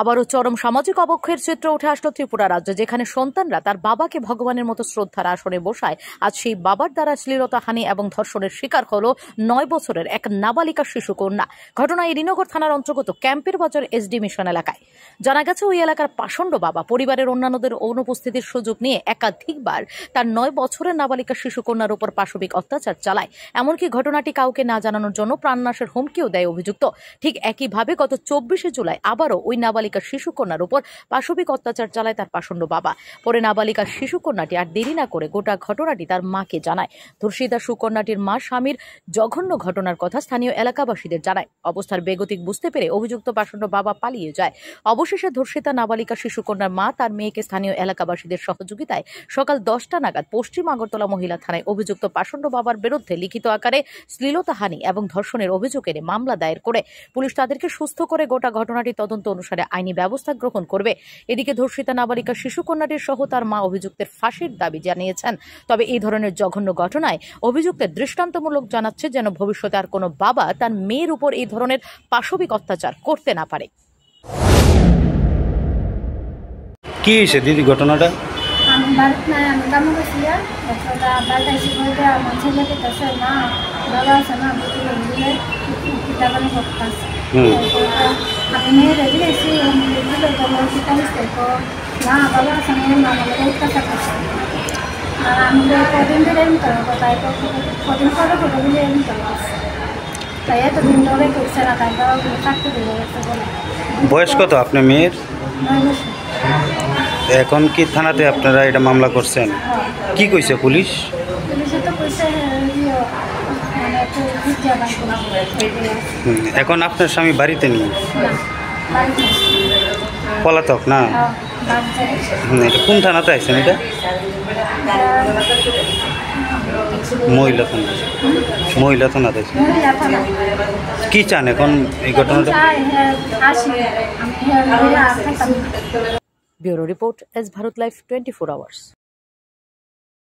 আবারও চরম সামাজিক অবক্ষয়ের চিত্র উঠে আসলো ত্রিপুরা রাজ্যে, যেখানে সন্তানরা তার বাবাকে ভগবানের মতো শ্রদ্ধার আসনে বসায়। আজ সেই বাবার দ্বারা শ্লীলতাহানি এবং ধর্ষণের শিকার হলো 9 বছরের এক নাবালিকা শিশু কন্যা। ঘটনা এডিনগর থানার অন্তর্গত ক্যাম্পের বাজার এসডি মিশন এলাকায়। জানা গেছে, ওই এলাকার পাষণ্ড বাবা পরিবারের অন্যান্যদের অনুপস্থিতির সুযোগ নিয়ে একাধিকবার তার 9 বছরের নাবালিকা শিশু কন্যার উপর পাশবিক অত্যাচার চালায়। এমনকি ঘটনাটি কাউকে না জানানোর জন্য প্রাণনাশের হুমকিও দেয় অভিযুক্ত। ঠিক একইভাবে গত 24শে জুলাই আবারও ওই নাবালিকা শিশু কন্যার উপর পাশবিক অত্যাচার চালায় তার পাষণ্ড বাবা। পরে নাবালিকা শিশু কন্যাটি আর দেরি না করে গোটা ঘটনাটি তার মাকে জানায়। ধর্ষিতা সুকন্যাটির মা স্বামীর জঘন্য ঘটনার কথা স্থানীয় এলাকাবাসীদের জানায়। অবস্থার বেগতিক বুঝতে পেরে অভিযুক্ত পাষণ্ড বাবা পালিয়ে যায়। অবশেষে ধর্ষিতা নাবালিকা শিশু কন্যার মা তার মেয়েকে স্থানীয় এলাকাবাসীদের সহযোগিতায় সকাল 10টা নাগাদ পশ্চিম আগরতলা মহিলা থানায় অভিযুক্ত পাষণ্ড বাবার বিরুদ্ধে লিখিত আকারে শ্লীলতাহানি এবং ধর্ষণের অভিযোগ এনে মামলা দায়ের করে পুলিশ তাদেরকে সুস্থ করে গোটা ঘটনাটি তদন্ত অনুসারে আইনি ব্যবস্থা গ্রহণ করবে। এদিকে ধর্ষিতা নাবালিকা শিশু কন্যাটির সহ তার মা অভিযুক্তের ফাঁসির দাবি জানিয়েছেন। তবে এই ধরনের জঘন্য ঘটনায় অভিযুক্তের দৃষ্টান্তমূলক জানাচ্ছে যেন ভবিষ্যতে আর কোনো বাবা তার মেয়ের উপর এই ধরনের পাশবিক অত্যাচার করতে না পারে। কি হয়েছে দিদি ঘটনাটা? আমি বাড়িতে নাই, আমি কামে গেছিলাম। বাড়িতে এসে বলতে আমার ছেলেকে কাছে না বাবা আছে না বুঝলে কিতাবানি করতেছে। আমি মেয়েরে দিয়েছি দিলে বলো কিতাবিস না বাবা আছে মেয়ের মা আমাদের অত্যাচার করছে। আর আমি কদিন ধরে এমনি করবো, তাই তো কদিন পরে ফটোগুলি এমনি করবো। তাই এতদিন ধরে করছে না, তাই বাবা থাকতে দিল বলে। বয়স কত আপনার মেয়ের? 9 বছর। এখন কি থানাতে আপনারা এটা মামলা করছেন? কি কইছে পুলিশ? পুলিশে তো কইছে মানে একটু ভিডিও বানাবো। এখন আপনার স্বামী বাড়িতে নেই? বাড়িতে পলাতক না? এটা কোন থানাতে আছেন? এটা মহিলা থানা। মহিলা থানাতে আছে। কি চান এখন এই ঘটনাটা? Bureau report, S Bharat live 24 hours.